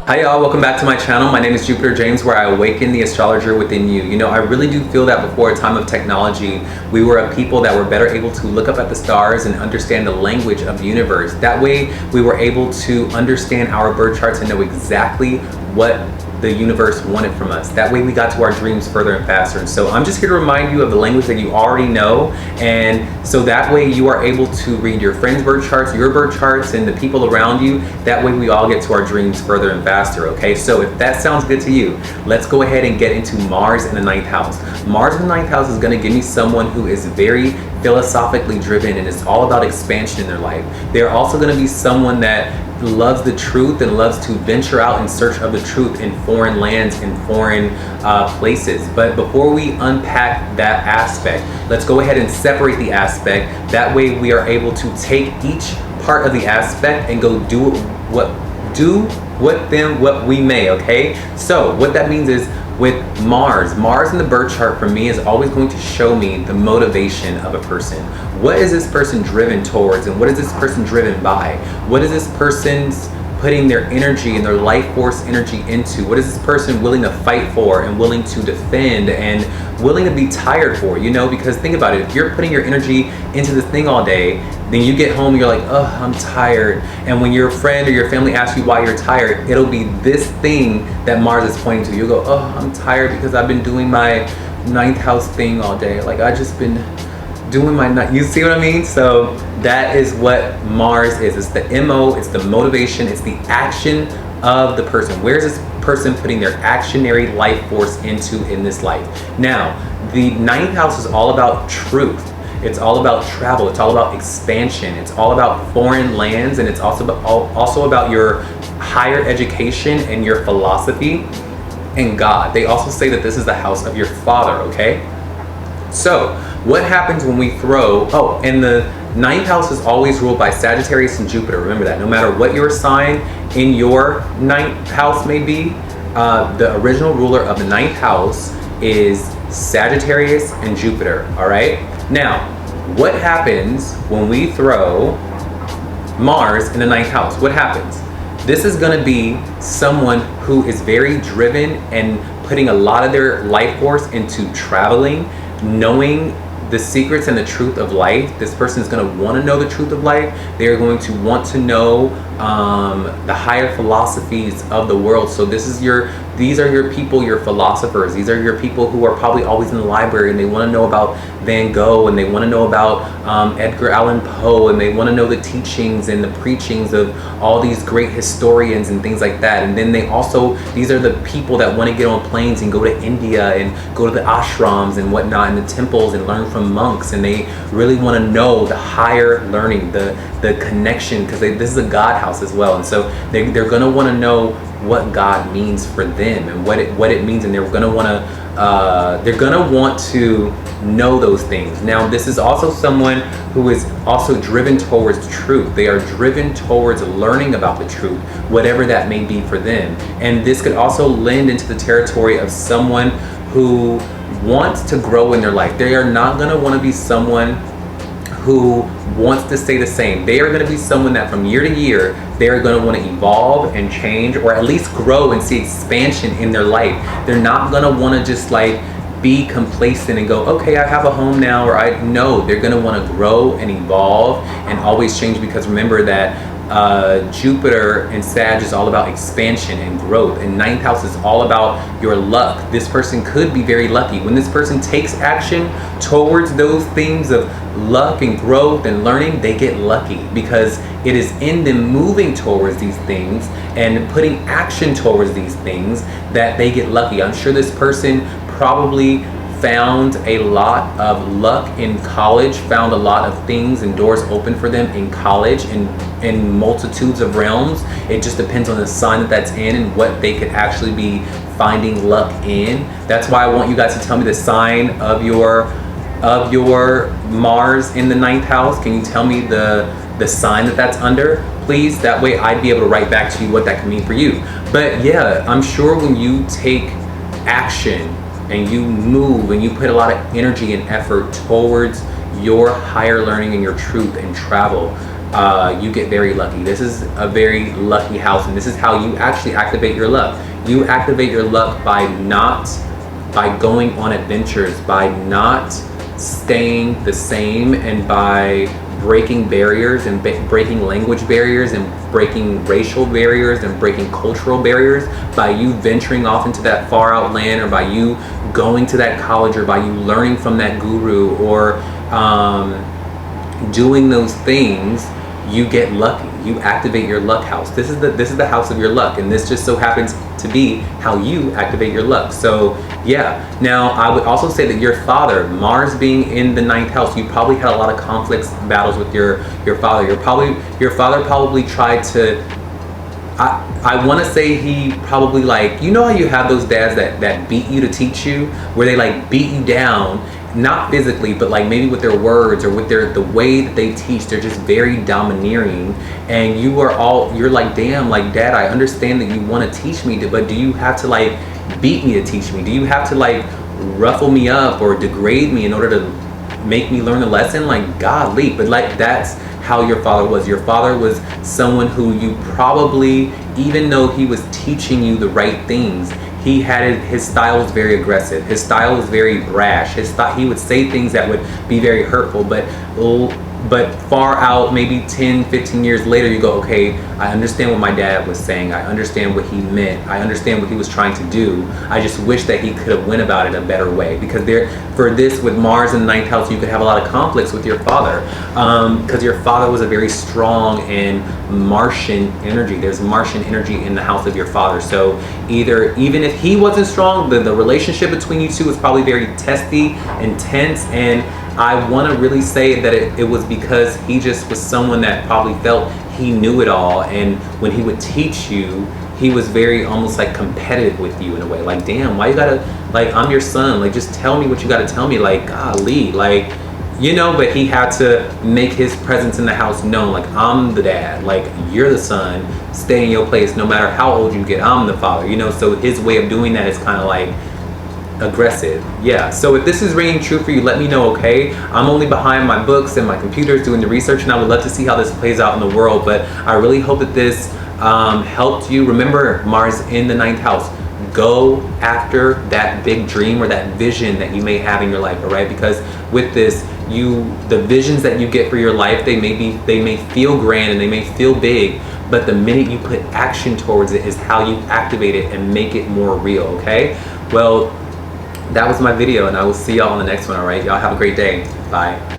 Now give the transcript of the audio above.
Hi y'all, welcome back to my channel. My name is Jupiter James, where I awaken the astrologer within you. You know, I really do feel that before a time of technology, we were a people that were better able to look up at the stars and understand the language of the universe. That way, we were able to understand our birth charts and know exactly what the universe wanted from us. That way we got to our dreams further and faster. And so I'm just here to remind you of the language that you already know, and so that way you are able to read your friends' birth charts, your birth charts, and the people around you. That way we all get to our dreams further and faster, okay? So if that sounds good to you, let's go ahead and get into Mars in the 9th house. Mars in the 9th house is gonna give me someone who is very philosophically driven, and it's all about expansion in their life. They're also gonna be someone that loves the truth and loves to venture out in search of the truth in foreign lands and foreign places. But before we unpack that aspect, let's go ahead and separate the aspect. That way we are able to take each part of the aspect and go do what we may, okay? So what that means is, with Mars in the birth chart for me is always going to show me the motivation of a person. What is this person driven towards, and what is this person driven by? What is this person's putting their energy and their life force energy into? What is this person willing to fight for and willing to defend and willing to be tired for? You know, because think about it, if you're putting your energy into this thing all day, then you get home and you're like, oh, I'm tired. And when your friend or your family asks you why you're tired, it'll be this thing that Mars is pointing to. You'll go, oh, I'm tired because I've been doing my 9th house thing all day. Like, I just been doing my, you see what I mean? So that is what Mars is. It's the MO, it's the motivation, it's the action of the person. Where's this person putting their actionary life force into in this life? Now, the 9th house is all about truth. It's all about travel. It's all about expansion. It's all about foreign lands, and it's also about your higher education and your philosophy and God. They also say that this is the house of your father, okay? So what happens when we throw, and the 9th house is always ruled by Sagittarius and Jupiter. Remember that. No matter what your sign in your 9th house may be, the original ruler of the 9th house is Sagittarius and Jupiter, all right? Now, what happens when we throw Mars in the 9th house? What happens? This is gonna be someone who is very driven and putting a lot of their life force into traveling, knowing the secrets and the truth of life. This person is going to want to know the truth of life. They are going to want to know the higher philosophies of the world. So these are your people, your philosophers. These are your people who are probably always in the library, and they want to know about Van Gogh, and they want to know about Edgar Allan Poe, and they want to know the teachings and the preachings of all these great historians and things like that. And then these are the people that want to get on planes and go to India and go to the ashrams and whatnot, and the temples, and learn from monks. And they really want to know the higher learning, the connection, because this is a God house as well. And so they're going to want to know what God means for them and what it means, and they're going to want to know those things. Now, this is also someone who is also driven towards truth. They are driven towards learning about the truth, whatever that may be for them. And this could also lend into the territory of someone who wants to grow in their life. They are not going to want to be someone who wants to stay the same. They are going to be someone that from year to year, they are going to want to evolve and change, or at least grow and see expansion in their life. They're not going to want to just like be complacent and go, okay, I have a home now, or no, they're going to want to grow and evolve and always change, because remember that Jupiter and Sag is all about expansion and growth, and 9th house is all about your luck. This person could be very lucky. When this person takes action towards those things of luck and growth and learning, they get lucky, because it is in them moving towards these things and putting action towards these things that they get lucky. I'm sure this person probably found a lot of luck in college, found a lot of things and doors open for them in college in multitudes of realms. It just depends on the sign that's in and what they could actually be finding luck in. That's why I want you guys to tell me the sign of your Mars in the 9th house. Can you tell me the sign that's under, please? That way I'd be able to write back to you what that can mean for you. But yeah, I'm sure when you take action and you move and you put a lot of energy and effort towards your higher learning and your truth and travel, you get very lucky. This is a very lucky house, and this is how you actually activate your luck. You activate your luck by going on adventures, by not staying the same, and by breaking barriers and breaking language barriers and breaking racial barriers and breaking cultural barriers, by you venturing off into that far out land, or by you going to that college, or by you learning from that guru, or doing those things. You get lucky. You activate your luck house. This is the house of your luck, and this just so happens to be how you activate your luck. So yeah. Now I would also say that your father, Mars being in the 9th house, you probably had a lot of conflicts, battles with your father. Your father probably tried to. I want to say he probably, like, you know how you have those dads that beat you to teach you, where they like beat you down, not physically, but like maybe with their words or with the way that they teach. They're just very domineering, and you're like, damn, like, Dad, I understand that you want to teach me, but do you have to like beat me to teach me? Do you have to like ruffle me up or degrade me in order to make me learn a lesson? Like, godly. But like, that's how your father was. Your father was someone who you probably, even though he was teaching you the right things, his style was very aggressive. His style was very brash. He would say things that would be very hurtful, but far out, maybe 10, 15 years later, you go, okay, I understand what my dad was saying. I understand what he meant. I understand what he was trying to do. I just wish that he could have went about it a better way. Because for this, with Mars in the 9th house, you could have a lot of conflicts with your father. Because your father was a very strong and Martian energy. There's Martian energy in the house of your father. So even if he wasn't strong, the relationship between you two was probably very testy, intense, and I want to really say that it was because he just was someone that probably felt he knew it all, and when he would teach you, he was very almost like competitive with you in a way. Like, damn, why you gotta, like, I'm your son, like, just tell me what you gotta tell me, like, golly, like, you know. But he had to make his presence in the house known, like, I'm the dad, like, you're the son, stay in your place, no matter how old you get, I'm the father, you know. So his way of doing that is kind of like aggressive. Yeah. So if this is ringing true for you, let me know, okay? I'm only behind my books and my computers doing the research, and I would love to see how this plays out in the world. But I really hope that this helped you. Remember, Mars in the 9th house. Go after that big dream or that vision that you may have in your life, all right? Because with this, the visions that you get for your life, they may feel grand and they may feel big, but the minute you put action towards it is how you activate it and make it more real, okay? Well, that was my video, and I will see y'all on the next one, all right? Y'all have a great day. Bye.